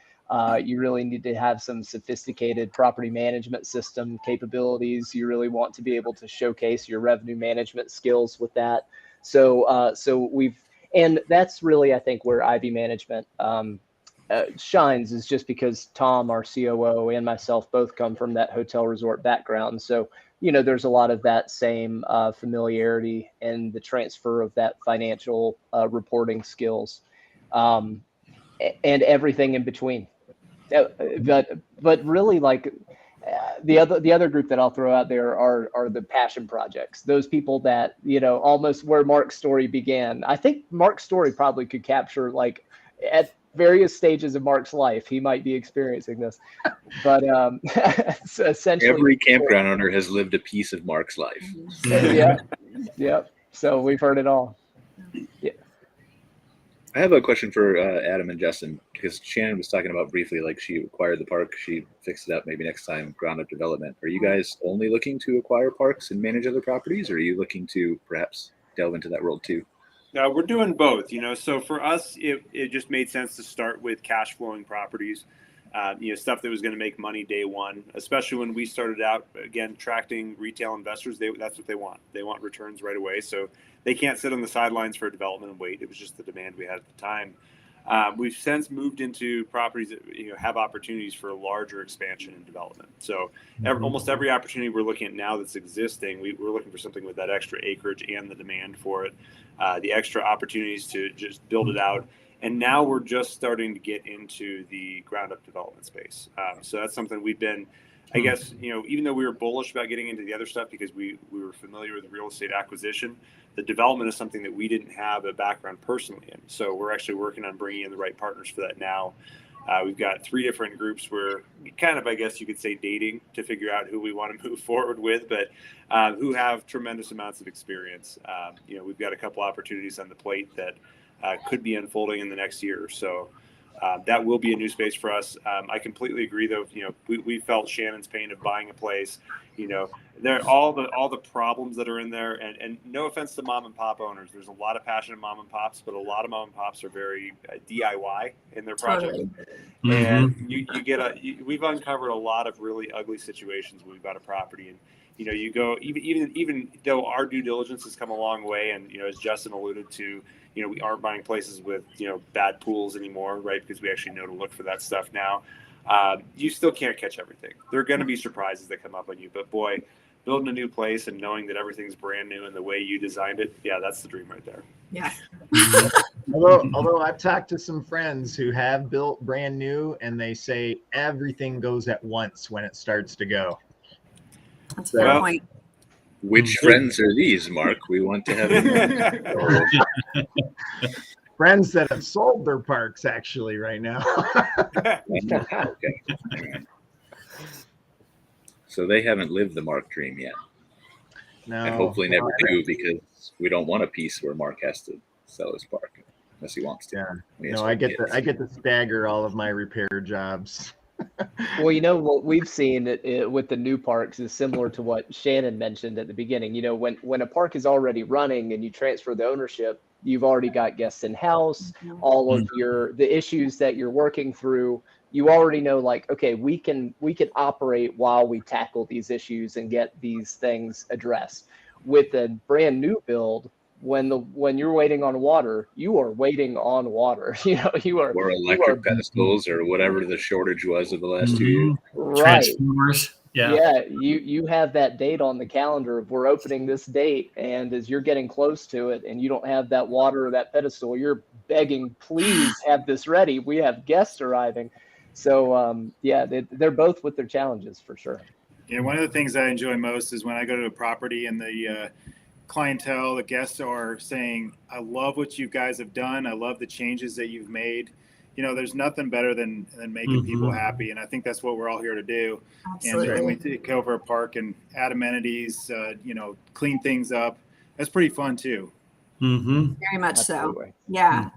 You really need to have some sophisticated property management system capabilities. You really want to be able to showcase your revenue management skills with that. So and that's really, I think, where IVEE management shines, is just because Tom, our COO, and myself both come from that hotel resort background. So, there's a lot of that same familiarity and the transfer of that financial reporting skills, and everything in between. But really, like the other group that I'll throw out there are the passion projects. Those people that, almost where Mark's story began. I think Mark's story probably could capture, like, at various stages of Mark's life, he might be experiencing this. But essentially, every campground owner has lived a piece of Mark's life. Yeah. So we've heard it all. Yeah. I have a question for Adam and Justin, because Shannon was talking about briefly, like, she acquired the park, she fixed it up, maybe next time ground up development. Are you guys only looking to acquire parks and manage other properties, or are you looking to perhaps delve into that world too? We're doing both, so for us, it just made sense to start with cash flowing properties, stuff that was going to make money day one, especially when we started out, again, attracting retail investors. That's what they want. They want returns right away. So they can't sit on the sidelines for development and wait. It was just the demand we had at the time. We've since moved into properties that have opportunities for larger expansion and development. So almost every opportunity we're looking at now that's existing, we're looking for something with that extra acreage and the demand for it, the extra opportunities to just build it out. And now we're just starting to get into the ground up development space. So that's something we've been, I guess, even though we were bullish about getting into the other stuff because we were familiar with real estate acquisition, the development is something that we didn't have a background personally in. So we're actually working on bringing in the right partners for that now. We've got 3 different groups where kind of, I guess you could say, dating to figure out who we want to move forward with, but who have tremendous amounts of experience. We've got a couple opportunities on the plate that could be unfolding in the next year or so. That will be a new space for us. I completely agree, though. We felt Shannon's pain of buying a place. There all the problems that are in there, and no offense to mom and pop owners. There's a lot of passionate mom and pops, but a lot of mom and pops are very DIY in their projects. Totally. And we've uncovered a lot of really ugly situations when we've got a property, and you go even though our due diligence has come a long way, and as Justin alluded to, we aren't buying places with bad pools anymore, right? Because we actually know to look for that stuff now. You still can't catch everything. There are going to be surprises that come up on you, but boy, building a new place and knowing that everything's brand new and the way you designed it, that's the dream right there. Yeah. although I've talked to some friends who have built brand new, and they say everything goes at once when it starts to go. That's a fair point. Which friends are these, Mark? We want to have friends that have sold their parks actually right now. Okay. So they haven't lived the Mark dream yet. No. And hopefully never do, because we don't want a piece where Mark has to sell his park unless he wants to. Yeah. No, I get to stagger all of my repair jobs. Well, what we've seen with the new parks is similar to what Shannon mentioned at the beginning. When a park is already running and you transfer the ownership, you've already got guests in house, all of the issues that you're working through, you already know, like, okay, we can operate while we tackle these issues and get these things addressed. With a brand new build, when you're waiting on water, you are waiting on water. Or electric pedestals or whatever the shortage was of the last 2 years. Right. Transformers. Yeah. You have that date on the calendar of we're opening this date, and as you're getting close to it and you don't have that water or that pedestal, you're begging, please have this ready. We have guests arriving. So they're both with their challenges for sure. One of the things I enjoy most is when I go to a property and the clientele, the guests are saying, I love what you guys have done. I love the changes that you've made. There's nothing better than making people happy. And I think that's what we're all here to do. Absolutely. And we take over a park and add amenities, clean things up. That's pretty fun too. Mm-hmm. Very much Absolutely. so. Yeah.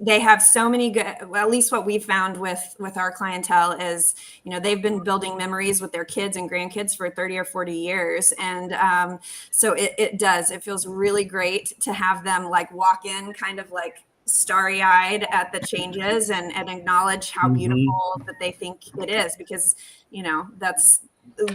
They have so many good, well, at least what we've found with our clientele is, they've been building memories with their kids and grandkids for 30 or 40 years. And so it feels really great to have them like walk in kind of like starry-eyed at the changes and acknowledge how beautiful that they think it is, because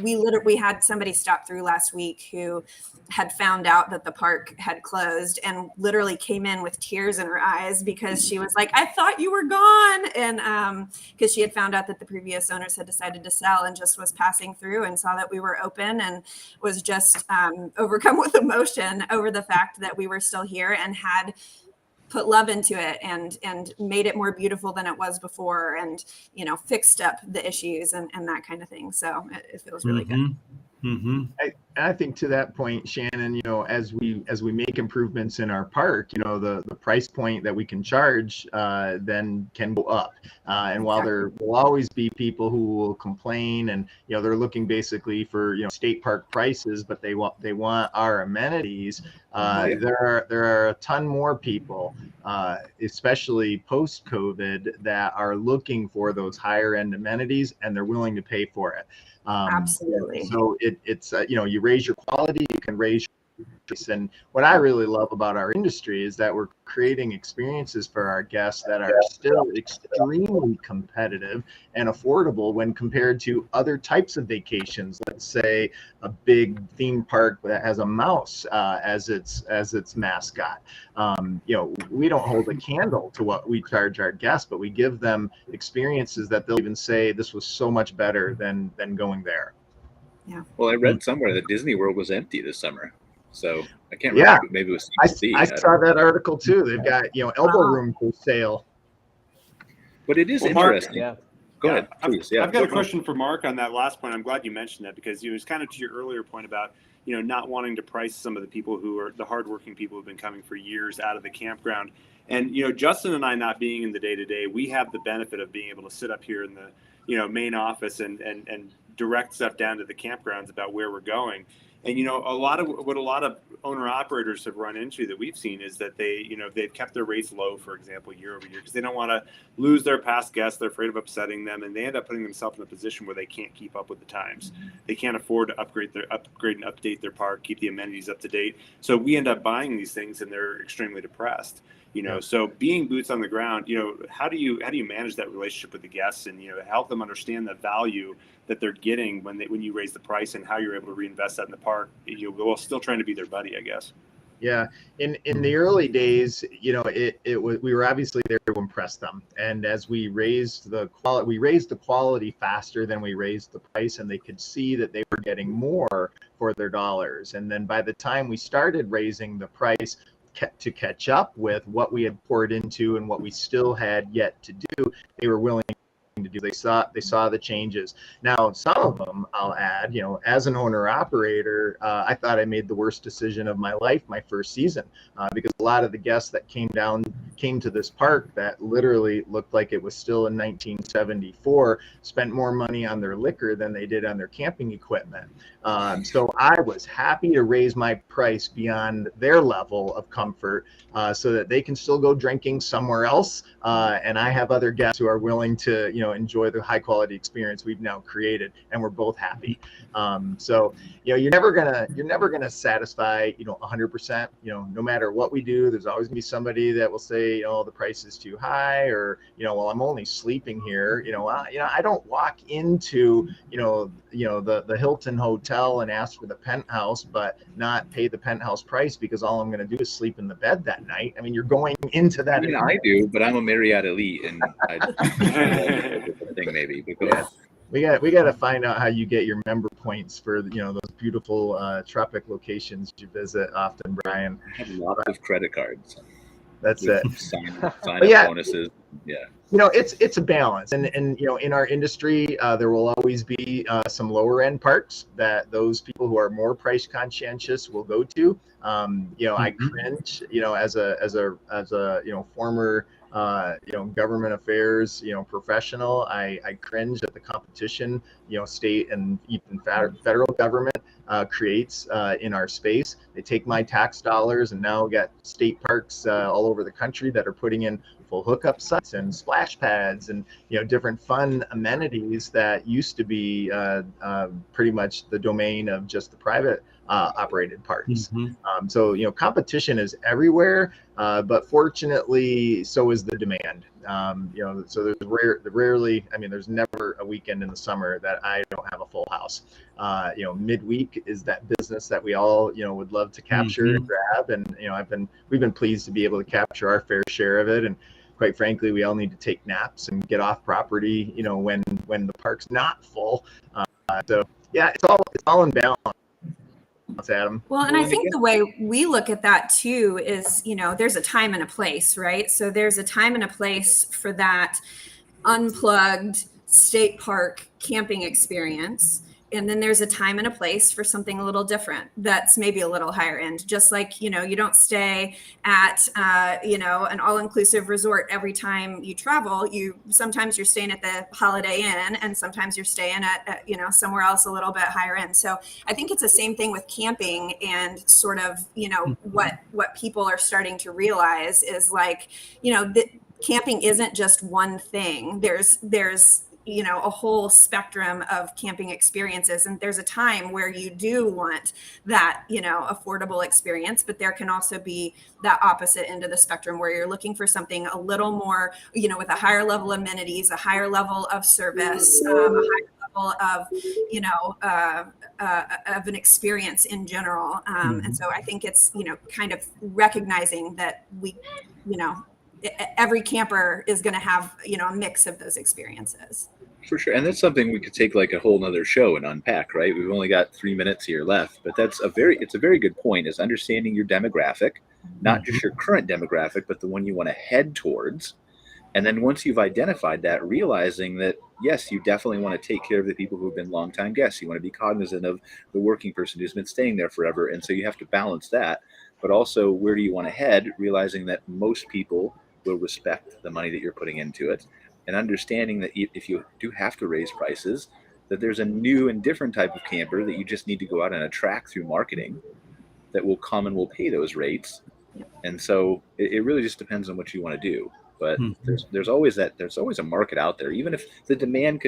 we had somebody stop through last week who had found out that the park had closed and literally came in with tears in her eyes because she was like, I thought you were gone. And because she had found out that the previous owners had decided to sell and just was passing through and saw that we were open and was just overcome with emotion over the fact that we were still here and had put love into it and made it more beautiful than it was before, and fixed up the issues and that kind of thing. So it feels really good. I think to that point, Shannon, as we make improvements in our park, the price point that we can charge then can go up. And while there will always be people who will complain and they're looking basically for state park prices, but they want our amenities. There are a ton more people, especially post-COVID, that are looking for those higher end amenities, and they're willing to pay for it. Absolutely. So it's you raise your quality, you can raise your price. And what I really love about our industry is that we're creating experiences for our guests that are still extremely competitive and affordable when compared to other types of vacations. Let's say a big theme park that has a mouse as its mascot. We don't hold a candle to what we charge our guests, but we give them experiences that they'll even say this was so much better than going there. Yeah. Well, I read somewhere that Disney World was empty this summer, so I can't remember. Yeah. Maybe it was CBC. I saw that article too. They've got elbow room for sale. But it is interesting. Yeah. Go ahead, please. Yeah. I've got a question for Mark on that last point. I'm glad you mentioned that, because it was kind of to your earlier point about not wanting to price some of the people who are the hardworking people who've been coming for years out of the campground. And Justin and I, not being in the day-to-day, we have the benefit of being able to sit up here in the main office and direct stuff down to the campgrounds about where we're going. And a lot of owner operators have run into that we've seen is that they've kept their rates low, for example, year over year, because they don't want to lose their past guests. They're afraid of upsetting them, and they end up putting themselves in a position where they can't keep up with the times. They can't afford to upgrade and update their park, keep the amenities up to date. So we end up buying these things, and they're extremely depressed. So being boots on the ground, how do you manage that relationship with the guests and help them understand the value that they're getting when you raise the price, and how you're able to reinvest that in the park, while still trying to be their buddy, I guess. Yeah, in the early days, we were obviously there to impress them, and as we raised the quality faster than we raised the price, and they could see that they were getting more for their dollars. And then by the time we started raising the price to catch up with what we had poured into and what we still had yet to do, they were willing to do. They saw the changes. Now, some of them, I'll add, as an owner operator, I thought I made the worst decision of my life my first season, because a lot of the guests that came to this park that literally looked like it was still in 1974 spent more money on their liquor than they did on their camping equipment. So I was happy to raise my price beyond their level of comfort, so that they can still go drinking somewhere else, and I have other guests who are willing to enjoy the high quality experience we've now created, and we're both happy. So you're never gonna satisfy 100%. No matter what we do, there's always gonna be somebody that will say, the price is too high, or well, I'm only sleeping here. I don't walk into the Hilton Hotel and ask for the penthouse, but not pay the penthouse price because all I'm going to do is sleep in the bed that night. I mean, you're going into that. I do, but I'm a Marriott Elite, and I thing maybe. But go ahead. We got to find out how you get your member points for those beautiful tropic locations you visit often, Brian. I have lots of credit cards. That's it. Sign up yeah, bonuses. Yeah. It's a balance, and in our industry, there will always be some lower end parks that those people who are more price conscientious will go to. I cringe, as a former government affairs professional. I cringe at the competition state and even federal government creates in our space. They take my tax dollars and now get state parks all over the country that are putting in full hookup sites and splash pads and different fun amenities that used to be pretty much the domain of just the private operated parks. So competition is everywhere, but fortunately so is the demand. So there's rarely, there's never a weekend in the summer that I don't have a full house. Midweek is that business that we all would love to capture and grab, and we've been pleased to be able to capture our fair share of it. And quite frankly, we all need to take naps and get off property when the park's not full. So yeah, it's all in balance. Adam. Well, and I think the way we look at that too is, there's a time and a place, right? So there's a time and a place for that unplugged state park camping experience. And then there's a time and a place for something a little different that's maybe a little higher end. Just like, you don't stay at, an all-inclusive resort every time you travel. Sometimes you're staying at the Holiday Inn, and sometimes you're staying at somewhere else a little bit higher end. So I think it's the same thing with camping, and sort of, what people are starting to realize is like, that camping isn't just one thing. There's a whole spectrum of camping experiences. And there's a time where you do want that, affordable experience, but there can also be that opposite end of the spectrum where you're looking for something a little more, with a higher level of amenities, a higher level of service, a higher level of, of an experience in general. And so I think it's, kind of recognizing that every camper is going to have, a mix of those experiences. For sure. And that's something we could take like a whole nother show and unpack, right? We've only got 3 minutes here left, but it's a very good point, is understanding your demographic, not just your current demographic, but the one you want to head towards. And then once you've identified that, realizing that, yes, you definitely want to take care of the people who've been longtime guests. You want to be cognizant of the working person who's been staying there forever. And so you have to balance that, but also where do you want to head, realizing that most people will respect the money that you're putting into it. And understanding that if you do have to raise prices, that there's a new and different type of camper that you just need to go out and attract through marketing that will come and will pay those rates. And so it really just depends on what you want to do. But there's always a market out there, even if the demand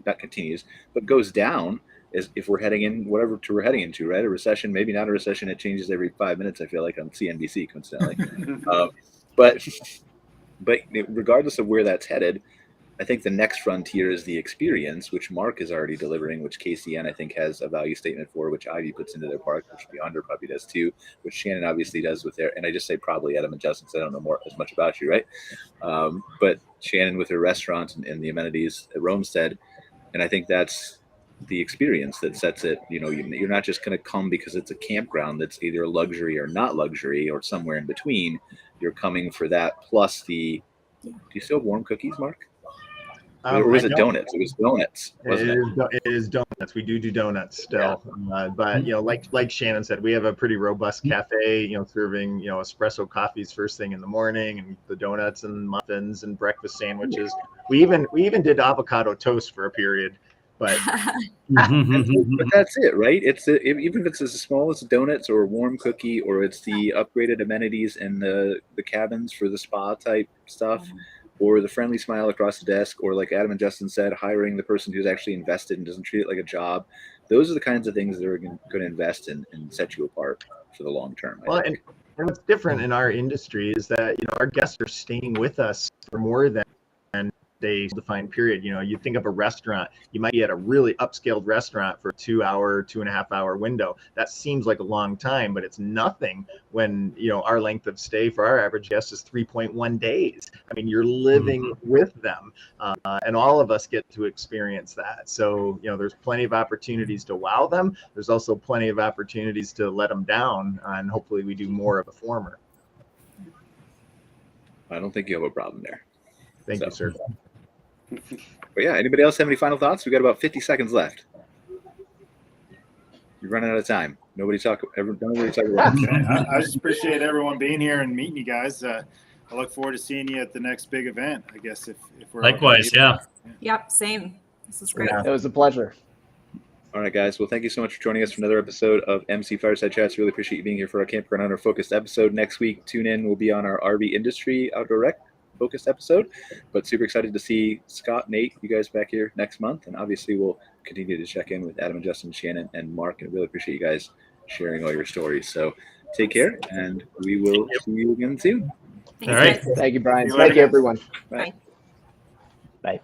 not continues, but goes down, as if we're heading in whatever we're heading into, right? A recession, maybe not a recession. It changes every 5 minutes. I feel like on CNBC constantly. But regardless of where that's headed, I think the next frontier is the experience, which Mark is already delivering, which KCN I think has a value statement for, which IVEE puts into their park, which Beyonder probably does too, which Shannon obviously does with their, and I just say probably Adam and Justin, because I don't know as much about you, right? But Shannon with her restaurants and the amenities at Roamstead, and I think that's the experience that sets it. You're not just going to come because it's a campground that's either luxury or not luxury or somewhere in between. You're coming for that plus do you still have warm cookies, Mark? Or was it donuts? It was donuts, wasn't it? It is donuts. We do donuts still. Yeah. But like Shannon said, we have a pretty robust cafe, serving, espresso coffees first thing in the morning, and the donuts and muffins and breakfast sandwiches. We even did avocado toast for a period. But that's it, right? Even if it's as small as donuts or a warm cookie, or it's the upgraded amenities and the cabins for the spa type stuff, or the friendly smile across the desk, or like Adam and Justin said, hiring the person who's actually invested and doesn't treat it like a job. Those are the kinds of things that are going to invest in and set you apart for the long term. And what's different in our industry is that our guests are staying with us for more than a defined period. You think of a restaurant, you might be at a really upscaled restaurant for a 2.5 hour window. That seems like a long time, but it's nothing when our length of stay for our average guest is 3.1 days. You're living with them, and all of us get to experience that. So there's plenty of opportunities to wow them. There's also plenty of opportunities to let them down, and hopefully we do more of the former. I don't think you have a problem there. Thank you, sir. But yeah, anybody else have any final thoughts? We got about 50 seconds left. You're running out of time. Nobody talk about I just appreciate everyone being here and meeting you guys. I look forward to seeing you at the next big event, I guess, if we're Likewise, yeah. Yep, same. This is great. It was a pleasure. All right, guys. Well, thank you so much for joining us for another episode of MC Fireside Chats. Really appreciate you being here for our Campground Owner focused episode. Next week, tune in. We'll be on our RV industry outdoor rec focused episode. But super excited to see Scott, Nate, you guys back here next month. And obviously, we'll continue to check in with Adam and Justin, Shannon, and Mark. And really appreciate you guys sharing all your stories. So take care, and we will see you again soon. All right. Thank you, Brian. Thank you, everyone. Bye. Bye.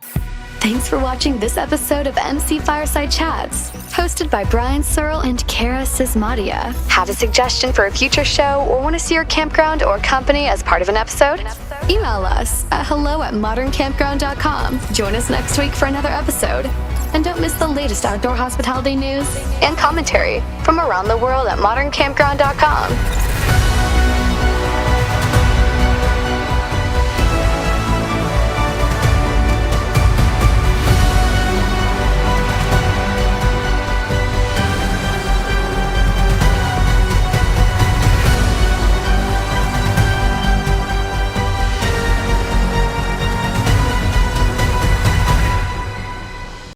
Thanks for watching this episode of MC Fireside Chats, hosted by Brian Searl and Karla Lemoine. Have a suggestion for a future show or want to see your campground or company as part of an episode? Email us at hello@moderncampground.com. Join us next week for another episode. And don't miss the latest outdoor hospitality news and commentary from around the world at moderncampground.com.